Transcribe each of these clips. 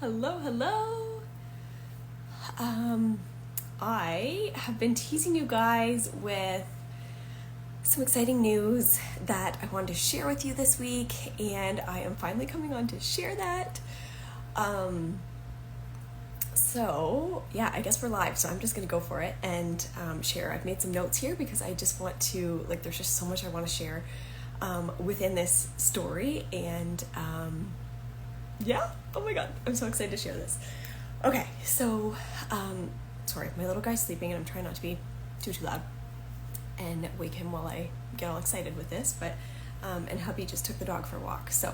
Hello, hello. I have been teasing you guys with some exciting news that I wanted to share with you this week, and I am finally coming on to share that. So yeah, I guess we're live, so I'm just gonna go for it and share. I've made some notes here because I just want to, there's just so much I want to share within this story, and yeah, oh my god, I'm so excited to share this. Okay, so sorry, my little guy's sleeping and I'm trying not to be too loud and wake him while I get all excited with this, but and hubby just took the dog for a walk, so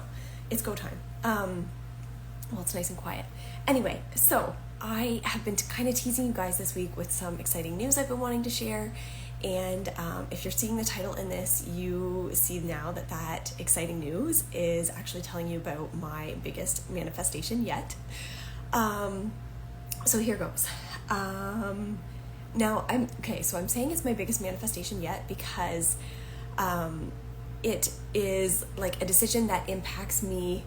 it's go time. Well, it's nice and quiet. Anyway, so I have been kind of teasing you guys this week with some exciting news I've been wanting to share, and if you're seeing the title in this, you see now that exciting news is actually telling you about my biggest manifestation yet. So here goes. Now I'm saying it's my biggest manifestation yet because it is like a decision that impacts me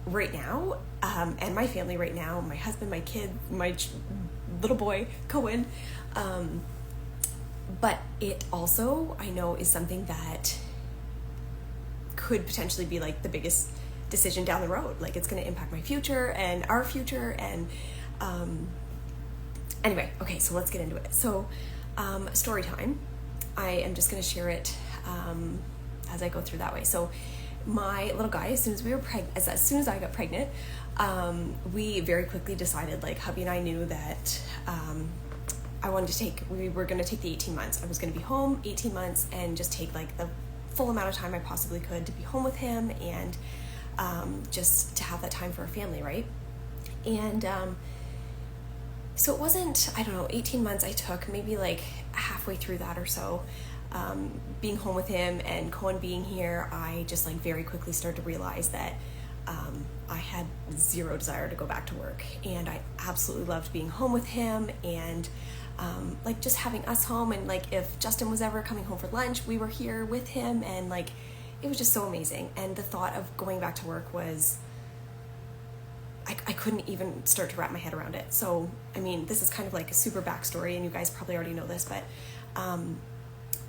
right now, and my family right now, my husband, my kid, my little boy, Cohen. But it also, I know, is something that could potentially be like the biggest decision down the road. Like, it's going to impact my future and our future. And anyway, okay, so let's get into it. So story time. I am just going to share it as I go through that way. So my little guy, as soon as I got pregnant, we very quickly decided, like, hubby and I knew that we were going to take the 18 months. I was going to be home 18 months and just take like the full amount of time I possibly could to be home with him and just to have that time for our family, right? And so it wasn't, 18 months. I took maybe like halfway through that or so, being home with him and Cohen being here. I just like very quickly started to realize that I had zero desire to go back to work, and I absolutely loved being home with him and like just having us home, and like if Justin was ever coming home for lunch, we were here with him, and like it was just so amazing. And the thought of going back to work was, I couldn't even start to wrap my head around it. So I mean, this is kind of like a super backstory, and you guys probably already know this, but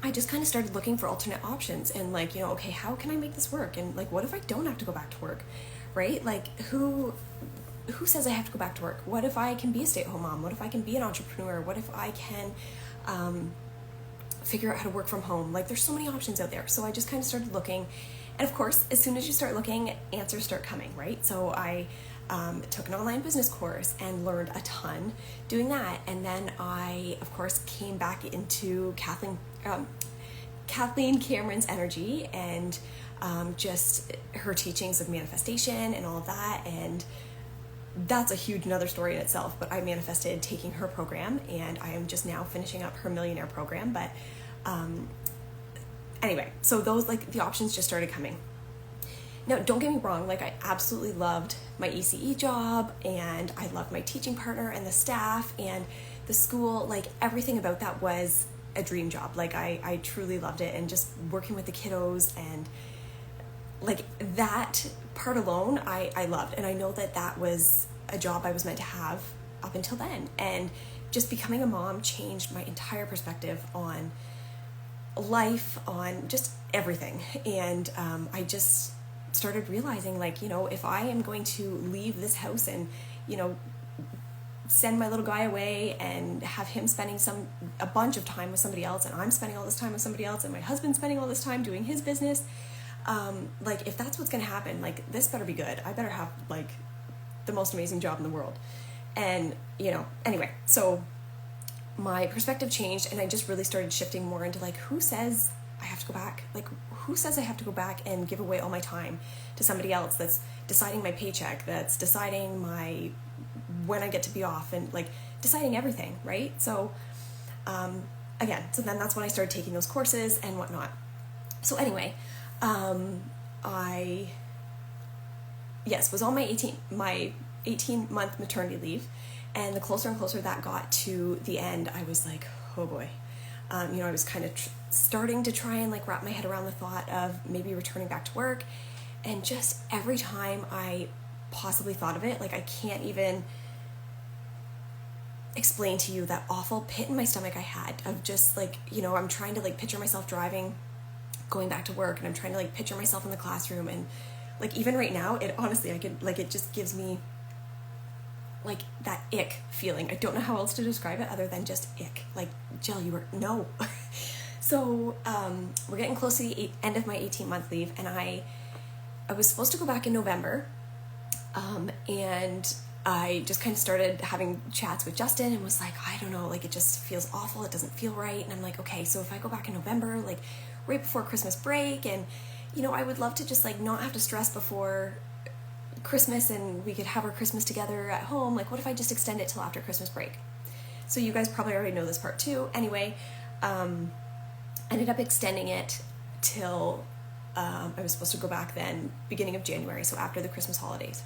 I just kind of started looking for alternate options and like, okay, how can I make this work? And like, what if I don't have to go back to work, right? Like, who says I have to go back to work? What if I can be a stay-at-home mom? What if I can be an entrepreneur? What if I can figure out how to work from home? Like, there's so many options out there. So I just kind of started looking. And of course, as soon as you start looking, answers start coming, right? So I took an online business course and learned a ton doing that. And then I, of course, came back into Kathleen Cameron's energy and just her teachings of manifestation and all of that. And that's a huge another story in itself, but I manifested taking her program, and I am just now finishing up her millionaire program. But anyway, so those, like, the options just started coming. Now, don't get me wrong, like, I absolutely loved my ECE job, and I loved my teaching partner and the staff and the school. Like, everything about that was a dream job. Like, I truly loved it, and just working with the kiddos and like that part alone, I loved. And I know that was a job I was meant to have up until then. And just becoming a mom changed my entire perspective on life, on just everything. And I just started realizing, like, if I am going to leave this house and, send my little guy away and have him spending a bunch of time with somebody else, and I'm spending all this time with somebody else, and my husband's spending all this time doing his business, like, if that's what's going to happen, like, this better be good. I better have like the most amazing job in the world. And anyway, so my perspective changed, and I just really started shifting more into, like, who says I have to go back? Like, who says I have to go back and give away all my time to somebody else that's deciding my paycheck, that's deciding when I get to be off, and like deciding everything, right? So again, so then that's when I started taking those courses and whatnot. So anyway, I was on my 18-month maternity leave, and the closer and closer that got to the end, I was like, oh boy. I was kind of starting to try and like wrap my head around the thought of maybe returning back to work, and just every time I possibly thought of it. Like, I can't even explain to you that awful pit in my stomach I had of just like, you know, I'm trying to like picture myself driving, going back to work, and I'm trying to like picture myself in the classroom, and like even right now, it honestly, I could like, it just gives me like that ick feeling. I don't know how else to describe it other than just ick. Like, Jill, you were, no. So we're getting close to the end of my 18-month leave, and I was supposed to go back in November, and I just kind of started having chats with Justin and was like, I don't know, like it just feels awful. It doesn't feel right. And I'm like, okay, so if I go back in November, like right before Christmas break, and, you know, I would love to just like not have to stress before Christmas and we could have our Christmas together at home. Like, what if I just extend it till after Christmas break? So you guys probably already know this part too. Anyway, ended up extending it till I was supposed to go back then beginning of January, so after the Christmas holidays.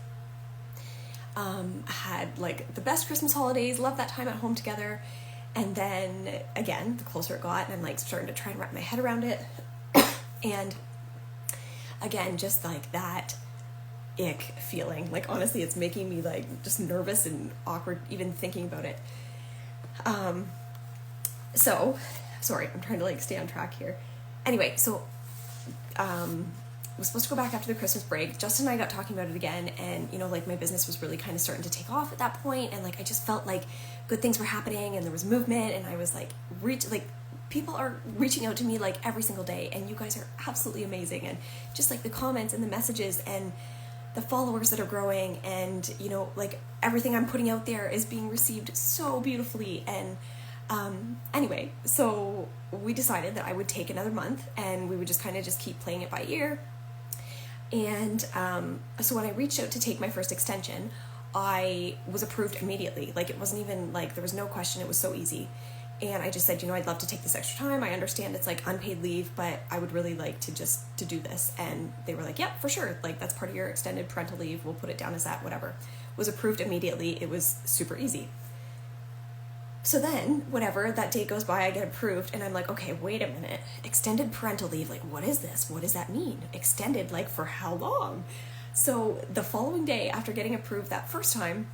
Had like the best Christmas holidays, loved that time at home together. And then again, the closer it got, and I'm like starting to try and wrap my head around it. And again, just like that ick feeling, like honestly, it's making me like just nervous and awkward even thinking about it. So sorry, I'm trying to like stay on track here. Anyway, so was supposed to go back after the Christmas break. Justin and I got talking about it again, and, you know, like my business was really kind of starting to take off at that point, and like I just felt like good things were happening and there was movement, and I was like people are reaching out to me like every single day, and you guys are absolutely amazing, and just like the comments and the messages and the followers that are growing, and, you know, like everything I'm putting out there is being received so beautifully. And anyway, so we decided that I would take another month and we would just kind of just keep playing it by ear. And so when I reached out to take my first extension, I was approved immediately. Like, it wasn't even like, there was no question. It was so easy. And I just said, you know, I'd love to take this extra time. I understand it's like unpaid leave, but I would really like to do this. And they were like, yep, for sure. Like, that's part of your extended parental leave. We'll put it down as that, whatever. Was approved immediately. It was super easy. So then, whatever, that date goes by, I get approved, and I'm like, okay, wait a minute. Extended parental leave, like, what is this? What does that mean? Extended, like, for how long? So the following day, after getting approved that first time,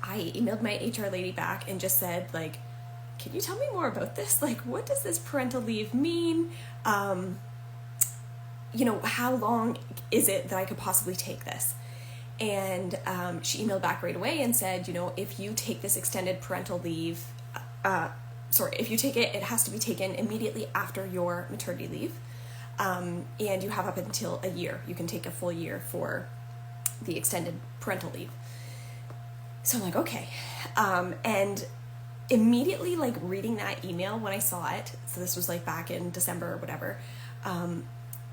I emailed my HR lady back and just said, like, can you tell me more about this? Like, what does this parental leave mean? You know, how long is it that I could possibly take this? And she emailed back right away and said, you know, if you take this extended parental leave, if you take it, it has to be taken immediately after your maternity leave. And you have up until a year. You can take a full year for the extended parental leave. So I'm like, okay. And immediately, like, reading that email when I saw it, so this was like back in December or whatever,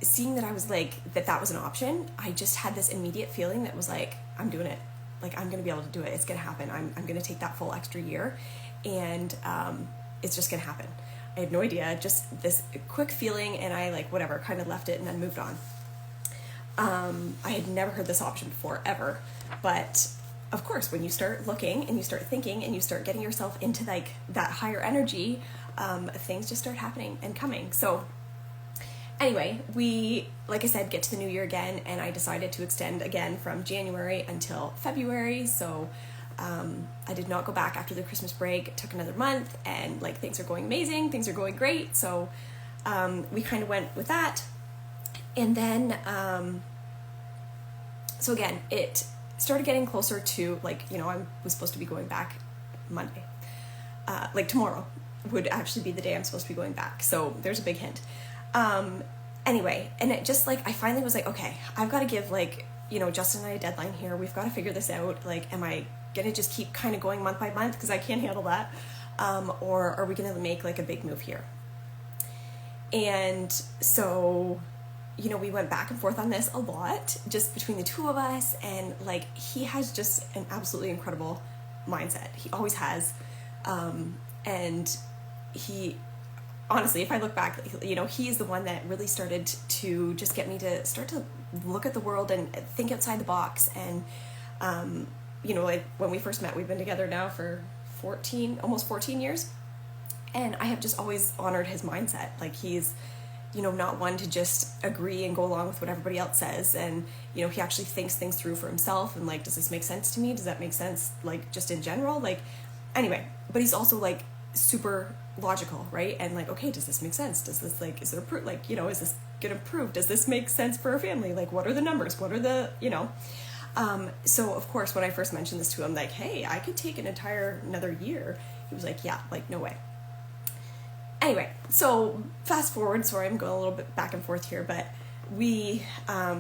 seeing that I was like, that was an option, I just had this immediate feeling that was like, I'm doing it. Like, I'm going to be able to do it. It's going to happen. I'm going to take that full extra year, and it's just going to happen. I had no idea, just this quick feeling, and I like, whatever, kind of left it and then moved on. I had never heard this option before, ever. But of course, when you start looking and you start thinking and you start getting yourself into like that higher energy, things just start happening and coming. So anyway, we, like I said, get to the new year again, and I decided to extend again from January until February. So I did not go back after the Christmas break. It took another month, and like, things are going amazing. Things are going great. So we kind of went with that. And then, so again, it started getting closer to, like, you know, I was supposed to be going back Monday. Like, tomorrow would actually be the day I'm supposed to be going back. So there's a big hint. Anyway, and it just like, I finally was like, okay, I've got to give, like, you know, Justin and I a deadline here. We've got to figure this out. Like, am I going to just keep kind of going month by month because I can't handle that? Or are we going to make like a big move here? And so, you know, we went back and forth on this a lot, just between the two of us. And like, he has just an absolutely incredible mindset. He always has. And he, honestly, if I look back, you know, he's the one that really started to just get me to start to look at the world and think outside the box. And, you know, like when we first met, we've been together now for almost 14 years. And I have just always honored his mindset. Like, he's not one to just agree and go along with what everybody else says. And, he actually thinks things through for himself and like, does this make sense to me? Does that make sense? Like just in general, like, anyway, but he's also like super logical, right? And like, okay, does this make sense? Does this like, is there proof? Like, is this gonna prove? Does this make sense for our family? Like, what are the numbers? What are the, so of course, when I first mentioned this to him, like, hey, I could take another year. He was like, yeah, like, no way. Anyway, so fast forward, sorry, I'm going a little bit back and forth here, but I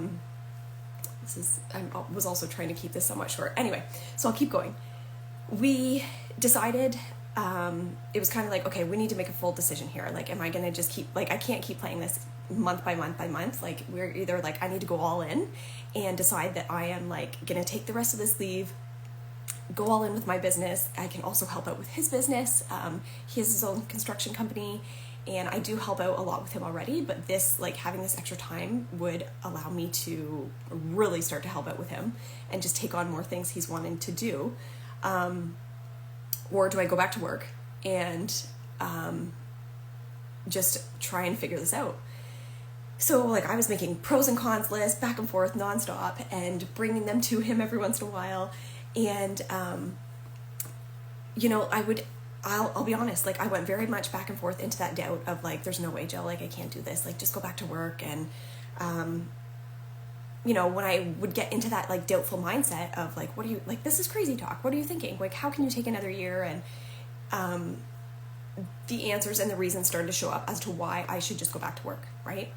was also trying to keep this somewhat short. Anyway, so I'll keep going. We decided, it was kind of like, okay, we need to make a full decision here. Like, am I going to just keep, like, I can't keep playing this month by month by month. Like, we're either like, I need to go all in and decide that I am like going to take the rest of this leave, go all in with my business. I can also help out with his business. He has his own construction company, and I do help out a lot with him already, but this, like, having this extra time would allow me to really start to help out with him and just take on more things he's wanting to do. Or do I go back to work and just try and figure this out? So, like, I was making pros and cons lists back and forth nonstop and bringing them to him every once in a while. And, I'll be honest, like, I went very much back and forth into that doubt of like, there's no way, Jill, like, I can't do this. Like, just go back to work. And, when I would get into that like doubtful mindset of like, what are you, like, this is crazy talk. What are you thinking? Like, how can you take another year? And, the answers and the reasons started to show up as to why I should just go back to work. Right.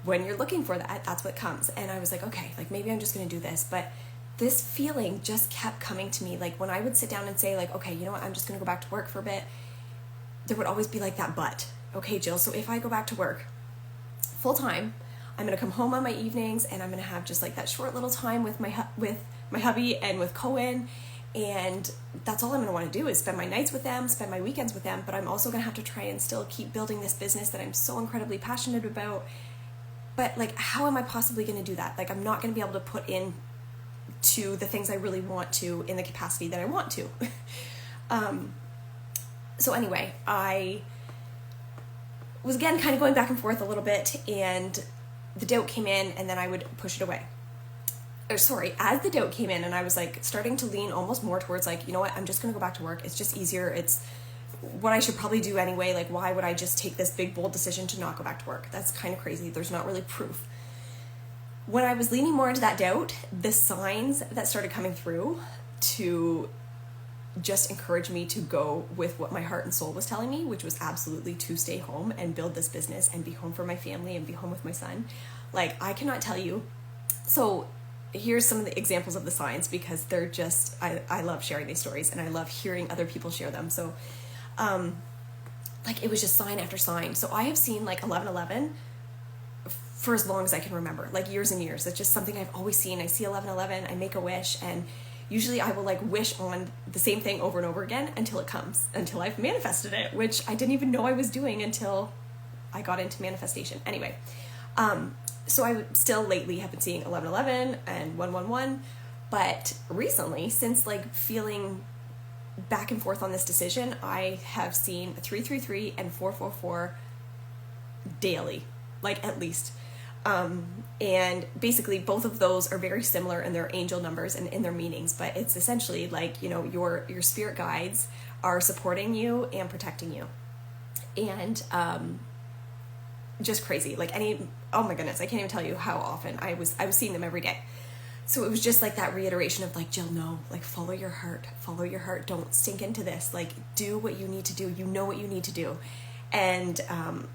When you're looking for that, that's what comes. And I was like, okay, like, maybe I'm just going to do this. But this feeling just kept coming to me. Like, when I would sit down and say like, okay, you know what, I'm just going to go back to work for a bit, there would always be like that, but okay, Jill, so if I go back to work full time, I'm going to come home on my evenings and I'm going to have just like that short little time with my hubby and with Cohen. And that's all I'm going to want to do is spend my nights with them, spend my weekends with them. But I'm also going to have to try and still keep building this business that I'm so incredibly passionate about. But like, how am I possibly going to do that? Like, I'm not going to be able to put in to the things I really want to in the capacity that I want to. So anyway, I was again kind of going back and forth a little bit, and the doubt came in, and then I would push it away. As the doubt came in and I was like starting to lean almost more towards like, you know what, I'm just going to go back to work. It's just easier. It's what I should probably do anyway. Like, why would I just take this big, bold decision to not go back to work? That's kind of crazy. There's not really proof. When I was leaning more into that doubt, the signs that started coming through to just encourage me to go with what my heart and soul was telling me, which was absolutely to stay home and build this business and be home for my family and be home with my son. Like, I cannot tell you. So here's some of the examples of the signs, because they're just, I love sharing these stories and I love hearing other people share them. So, like, it was just sign after sign. So I have seen like 11:11 for as long as I can remember, like years and years. It's just something I've always seen. I see 11:11, I make a wish, and usually I will like wish on the same thing over and over again until it comes, until I've manifested it, which I didn't even know I was doing until I got into manifestation. Anyway, so I still lately have been seeing 11:11 and 111, but recently, since like feeling back and forth on this decision, I have seen 333 and 444 daily, like at least. And basically both of those are very similar in their angel numbers and in their meanings, but it's essentially like, you know, your spirit guides are supporting you and protecting you. And, just crazy. Like oh my goodness, I can't even tell you how often I was seeing them every day. So it was just like that reiteration of like, Jill, no, like follow your heart, don't sink into this, like do what you need to do. You know what you need to do. And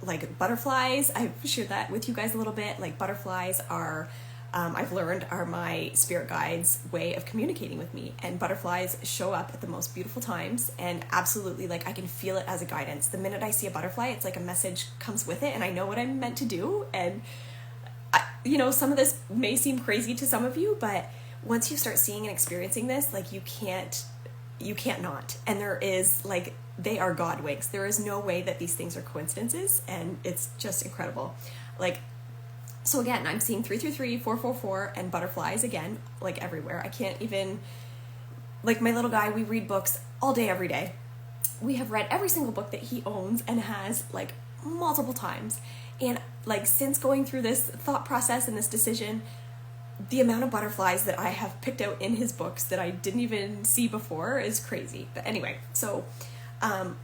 like butterflies, I've shared that with you guys a little bit. Like butterflies are, I've learned, are my spirit guides' way of communicating with me. And butterflies show up at the most beautiful times, and absolutely, like, I can feel it as a guidance. The minute I see a butterfly, it's like a message comes with it, and I know what I'm meant to do. And you know, some of this may seem crazy to some of you, but once you start seeing and experiencing this, like you can't not. And there is like, they are God winks. There is no way that these things are coincidences, and it's just incredible. Like, so again, I'm seeing 333, 444, and butterflies again, like everywhere. I can't even, like my little guy, we read books all day, every day. We have read every single book that he owns and has like multiple times. And like, since going through this thought process and this decision, the amount of butterflies that I have picked out in his books that I didn't even see before is crazy. But anyway, so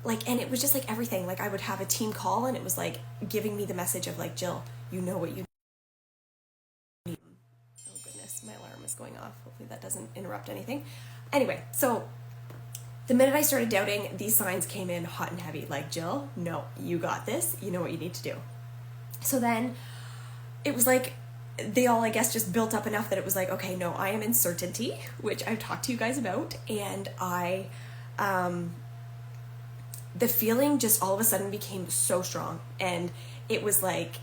like, and it was just like everything. Like, I would have a team call and it was like giving me the message of like, Jill, you know what you need. Oh goodness, my alarm is going off. Hopefully that doesn't interrupt anything. Anyway, so the minute I started doubting, these signs came in hot and heavy. Like, Jill, no, you got this. You know what you need to do. So then it was like, they all, I guess, just built up enough that it was like, okay, no, I am in certainty, which I've talked to you guys about. And the feeling just all of a sudden became so strong. And it was like,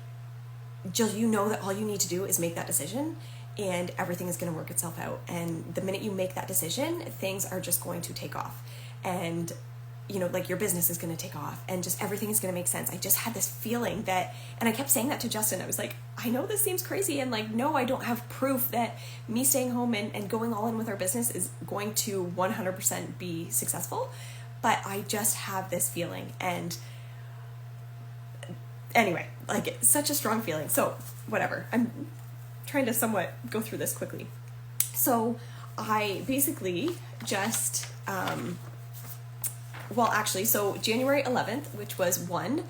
Jill, you know that all you need to do is make that decision and everything is going to work itself out. And the minute you make that decision, things are just going to take off. And you know, like, your business is going to take off and just everything is going to make sense. I just had this feeling that, and I kept saying that to Justin. I was like, I know this seems crazy. And like, no, I don't have proof that me staying home and going all in with our business is going to 100% be successful. But I just have this feeling. And anyway, like, it's such a strong feeling. So whatever, I'm trying to somewhat go through this quickly. So I basically just, well, actually, so January 11th, which was 1-1,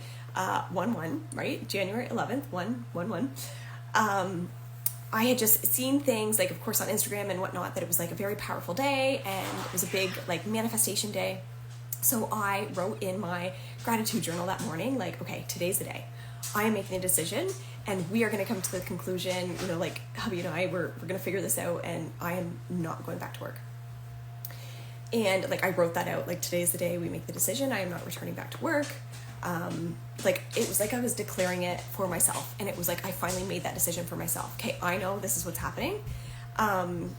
right? January 11th, 1-1-1. I had just seen things, like, of course, on Instagram and whatnot, that it was like a very powerful day and it was a big, like, manifestation day. So I wrote in my gratitude journal that morning, like, okay, today's the day. I am making a decision and we are going to come to the conclusion, you know, like, hubby and I, we're going to figure this out and I am not going back to work. And like, I wrote that out, like, today's the day we make the decision. I am not returning back to work. Like, it was like I was declaring it for myself. And it was like, I finally made that decision for myself. Okay, I know this is what's happening. And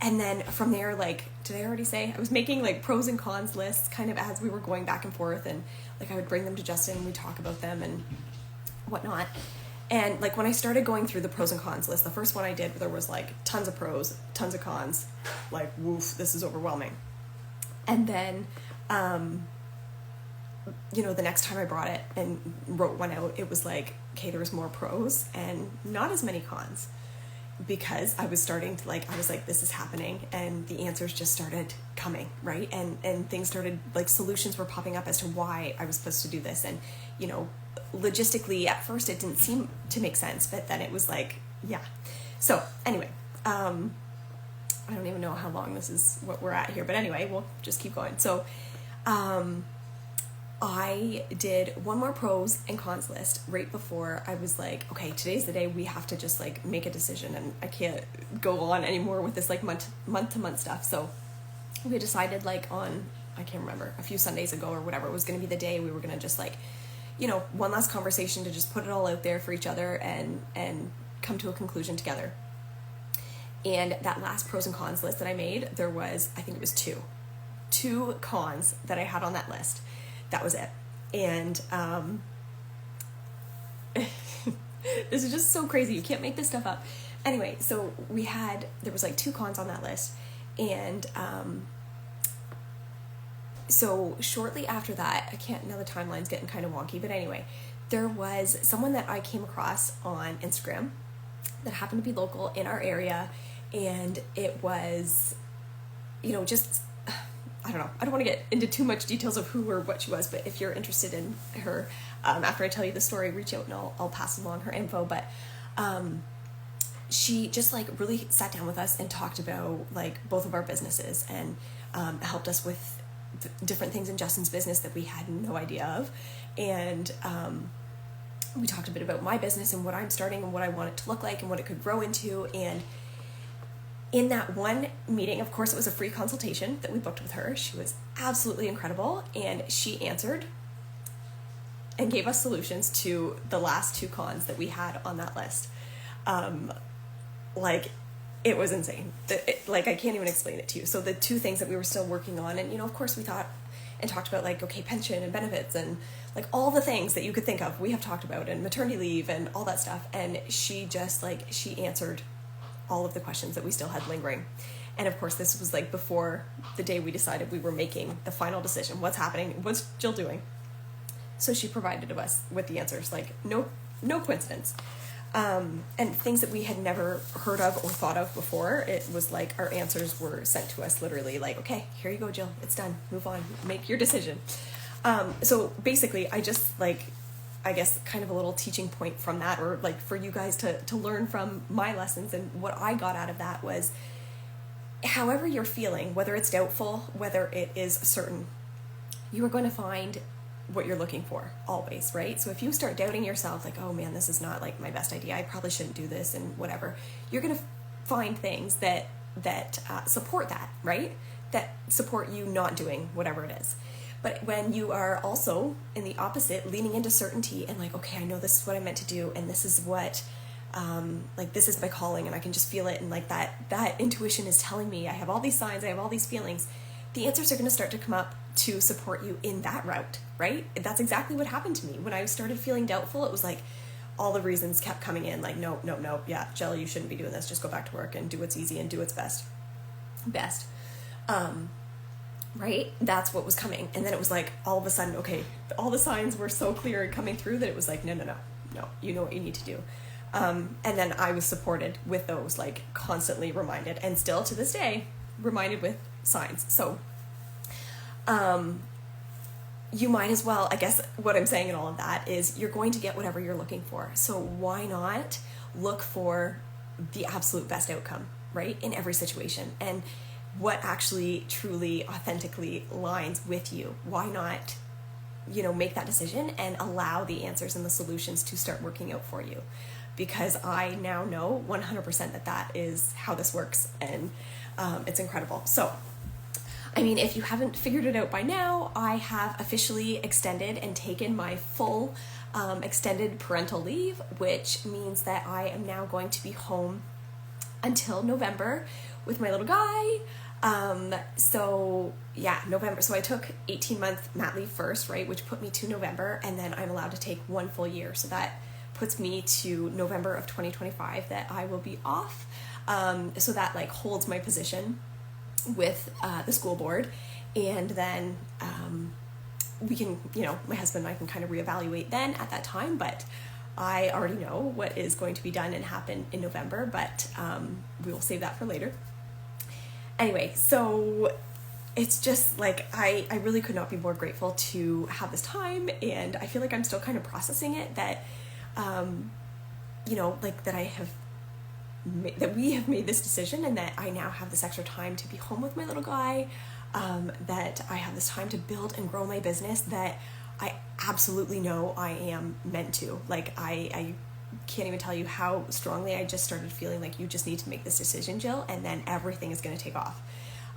then from there, like, did I already say? I was making like pros and cons lists kind of as we were going back and forth. And like, I would bring them to Justin and we'd talk about them and whatnot. And like, when I started going through the pros and cons list, the first one I did, there was like tons of pros, tons of cons, like, woof, this is overwhelming. And then, you know, the next time I brought it and wrote one out, it was like, okay, there was more pros and not as many cons, because I was starting to like, I was like, this is happening, and the answers just started coming, right? And things started, like, solutions were popping up as to why I was supposed to do this. And, you know, logistically at first it didn't seem to make sense, but then it was like, yeah. So anyway, I don't even know how long this is, what we're at here, but anyway, we'll just keep going. So, I did one more pros and cons list right before I was like, okay, today's the day we have to just like make a decision, and I can't go on anymore with this like month to month stuff. So we decided, like, on, I can't remember, a few Sundays ago or whatever, it was going to be the day we were going to just like, you know, one last conversation to just put it all out there for each other and come to a conclusion together. And that last pros and cons list that I made, there was, I think it was two cons that I had on that list. That was it. And this is just so crazy. You can't make this stuff up. Anyway, so there was like 2 cons on that list. And so shortly after that, now the timeline's getting kind of wonky, but anyway, there was someone that I came across on Instagram that happened to be local in our area. And it was, you know, just, I don't know. I don't want to get into too much details of who or what she was, but if you're interested in her, after I tell you the story, reach out and I'll pass along her info. But she just like really sat down with us and talked about like both of our businesses and helped us with different things in Justin's business that we had no idea of. And we talked a bit about my business and what I'm starting and what I want it to look like and what it could grow into. And in that one meeting, of course, it was a free consultation that we booked with her. She was absolutely incredible, and she answered and gave us solutions to the last 2 cons that we had on that list. Like, it was insane. Like, I can't even explain it to you. So the 2 things that we were still working on, and, you know, of course we thought and talked about, like, okay, pension and benefits and like all the things that you could think of, we have talked about, and maternity leave and all that stuff. And she just like, she answered all of the questions that we still had lingering. And of course, this was like before the day we decided we were making the final decision. What's happening? What's Jill doing? So she provided us with the answers, like, no no coincidence. And things that we had never heard of or thought of before, it was like our answers were sent to us literally like, okay, here you go, Jill, it's done, move on, make your decision. So basically I just like, I guess kind of a little teaching point from that, or like for you guys to learn from my lessons. And what I got out of that was, however you're feeling, whether it's doubtful, whether it is certain, you are going to find what you're looking for always, right? So if you start doubting yourself, like, oh man, this is not like my best idea, I probably shouldn't do this and whatever, you're going to find things that support that, right? That support you not doing whatever it is. But when you are also in the opposite, leaning into certainty and like, okay, I know this is what I meant to do, and this is what, like this is my calling, and I can just feel it, and like that intuition is telling me, I have all these signs, I have all these feelings, the answers are going to start to come up to support you in that route, right? That's exactly what happened to me. When I started feeling doubtful, it was like all the reasons kept coming in, like, no, yeah, Jill, you shouldn't be doing this, just go back to work and do what's easy and do what's best. Right? That's what was coming. And then it was like, all of a sudden, okay, all the signs were so clear and coming through that it was like, no, you know what you need to do. And then I was supported with those, like constantly reminded, and still to this day, reminded with signs. So, you might as well, I guess what I'm saying in all of that is you're going to get whatever you're looking for. So why not look for the absolute best outcome, right? In every situation, and what actually truly authentically aligns with you. Why not, make that decision and allow the answers and the solutions to start working out for you? Because I now know 100% that is how this works, and it's incredible. So, I mean, if you haven't figured it out by now, I have officially extended and taken my full extended parental leave, which means that I am now going to be home until November with my little guy. November. So I took 18-month mat leave first, right, which put me to November, and then I'm allowed to take 1 full year. So that puts me to November of 2025 that I will be off. So that like holds my position with the school board, and then we can, my husband and I can kind of reevaluate then at that time, but I already know what is going to be done and happen in November, but we will save that for later. Anyway, so it's just like I really could not be more grateful to have this time, and I feel like I'm still kind of processing it, that that we have made this decision, and that I now have this extra time to be home with my little guy, that I have this time to build and grow my business that I absolutely know I am meant to. Like I can't even tell you how strongly I just started feeling like you just need to make this decision, Jill, and then everything is going to take off.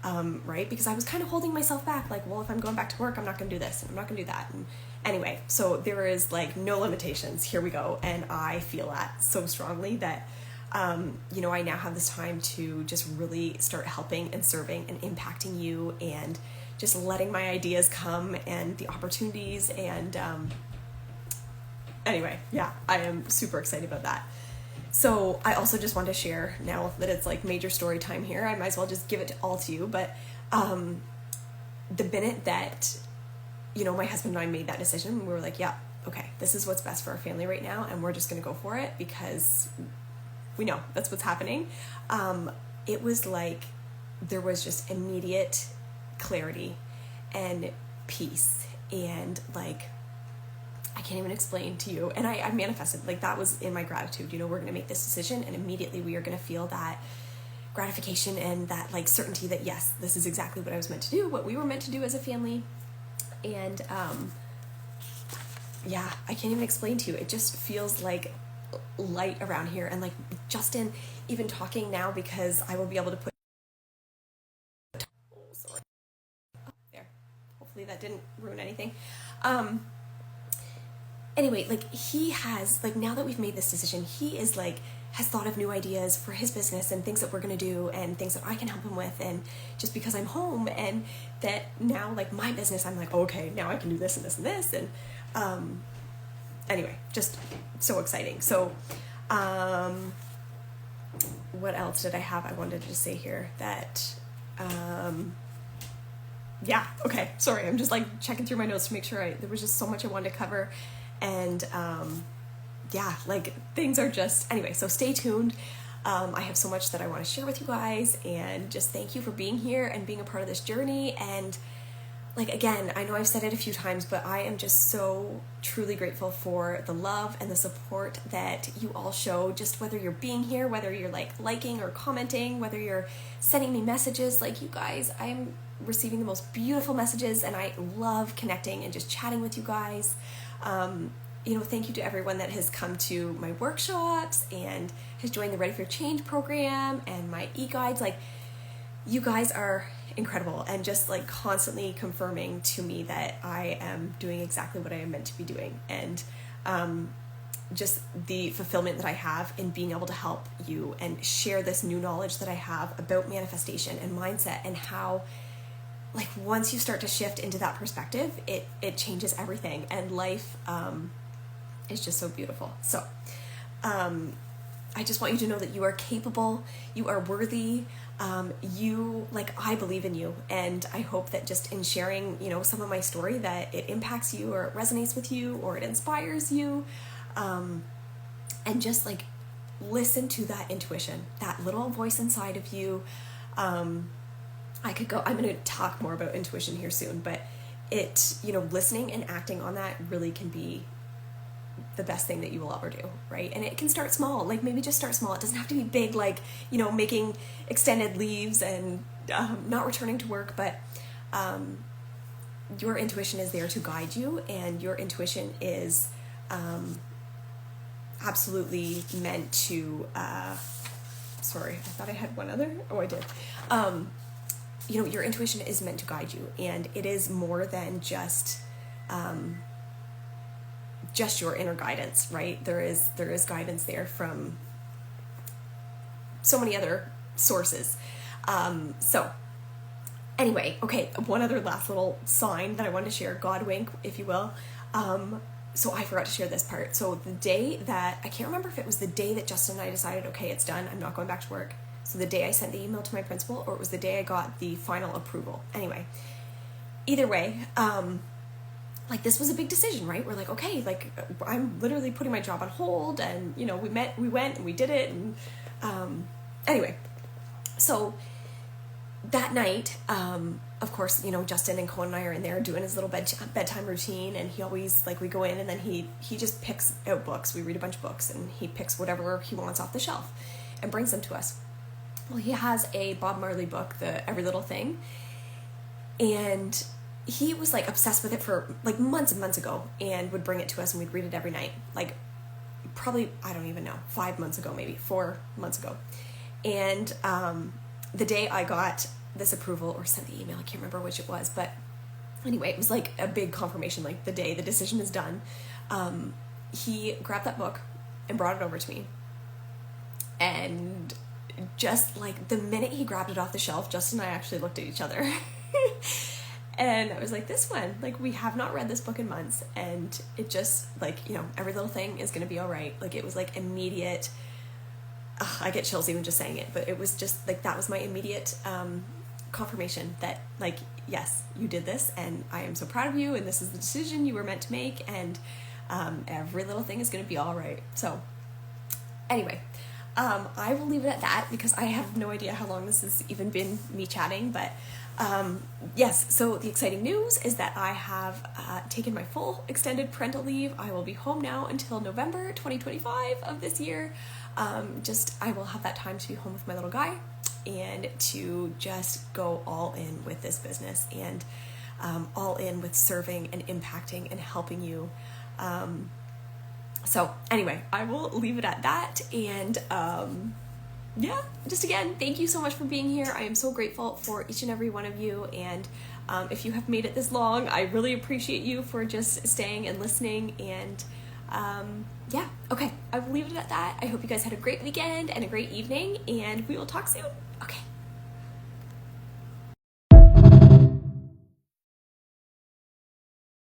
Right? Because I was kind of holding myself back, like, well, if I'm going back to work, I'm not going to do this, and I'm not going to do that. And anyway, so there is like no limitations. Here we go. And I feel that so strongly that, I now have this time to just really start helping and serving and impacting you, and just letting my ideas come and the opportunities. And anyway, yeah, I am super excited about that. So I also just want to share, now that it's like major story time here, I might as well just give it all to you. But the minute that, my husband and I made that decision, we were like, yeah, okay, this is what's best for our family right now, and we're just going to go for it because we know that's what's happening. It was like there was just immediate clarity and peace, and like I can't even explain to you. And I manifested, like that was in my gratitude, we're going to make this decision, and immediately we are going to feel that gratification and that like certainty that yes, this is exactly what I was meant to do, what we were meant to do as a family. And I can't even explain to you. It just feels like light around here. And like Justin, even talking now, because I will be able to put there. Hopefully that didn't ruin anything. Anyway, like he has, like now that we've made this decision, he is like, has thought of new ideas for his business and things that we're going to do and things that I can help him with. And just because I'm home, and that now like my business, I'm like, okay, now I can do this and this and this. And anyway, just so exciting. So what else did I have? I wanted to say here that, okay. Sorry. I'm just like checking through my notes to make sure there was just so much I wanted to cover. And yeah, like things are just, anyway, so stay tuned. I have so much that I want to share with you guys, and just thank you for being here and being a part of this journey. And like, again, I know I've said it a few times, but I am just so truly grateful for the love and the support that you all show, just whether you're being here, whether you're like liking or commenting, whether you're sending me messages. Like, you guys, I'm receiving the most beautiful messages, and I love connecting and just chatting with you guys. Thank you to everyone that has come to my workshops and has joined the Ready for Change program and my e-guides. Like, you guys are incredible, and just like constantly confirming to me that I am doing exactly what I am meant to be doing. And just the fulfillment that I have in being able to help you and share this new knowledge that I have about manifestation and mindset, and how, like, once you start to shift into that perspective, it changes everything, and life is just so beautiful. So I just want you to know that you are capable, you are worthy, I believe in you. And I hope that just in sharing, some of my story, that it impacts you, or it resonates with you, or it inspires you. And just like, listen to that intuition, that little voice inside of you. I'm going to talk more about intuition here soon, but listening and acting on that really can be the best thing that you will ever do, right? And it can start small, like maybe just start small. It doesn't have to be big, like, making extended leaves and not returning to work, but your intuition is there to guide you, and your intuition is absolutely meant to, sorry, I thought I had one other. Oh, I did. Your intuition is meant to guide you, and it is more than just your inner guidance, right? There is guidance there from so many other sources. So anyway, okay, one other last little sign that I wanted to share, God wink, if you will. So I forgot to share this part. So the day that, I can't remember if it was the day that Justin and I decided, okay, it's done, I'm not going back to work. So the day I sent the email to my principal, or it was the day I got the final approval. Anyway, either way, this was a big decision, right? We're like, okay, like, I'm literally putting my job on hold, and, we went and we did it. And, anyway, so that night, of course, Justin and Cohen and I are in there doing his little bedtime routine, and he always, like, we go in, and then he just picks out books. We read a bunch of books, and he picks whatever he wants off the shelf and brings them to us. Well, he has a Bob Marley book, the Every Little Thing, and he was like obsessed with it for like months and months ago, and would bring it to us, and we'd read it every night. Like, probably, I don't even know, 5 months ago, maybe 4 months ago. And the day I got this approval, or sent the email, I can't remember which it was, but anyway, it was like a big confirmation, like the day the decision is done. He grabbed that book and brought it over to me, and just like the minute he grabbed it off the shelf, Justin and I actually looked at each other. And I was like, this one, like, we have not read this book in months, and it just, like, Every Little Thing is going to be all right. Like, it was like immediate, I get chills even just saying it, but it was just like, that was my immediate confirmation that, like, yes, you did this, and I am so proud of you, and this is the decision you were meant to make, and every little thing is going to be all right. So anyway, I will leave it at that, because I have no idea how long this has even been me chatting, but yes, so the exciting news is that I have taken my full extended parental leave. I will be home now until November 2025 of this year. I will have that time to be home with my little guy, and to just go all in with this business, and all in with serving and impacting and helping you. So anyway, I will leave it at that, and yeah, just again, thank you so much for being here. I am so grateful for each and every one of you, and if you have made it this long, I really appreciate you for just staying and listening, and yeah, okay, I will leave it at that. I hope you guys had a great weekend and a great evening, and we will talk soon. Okay.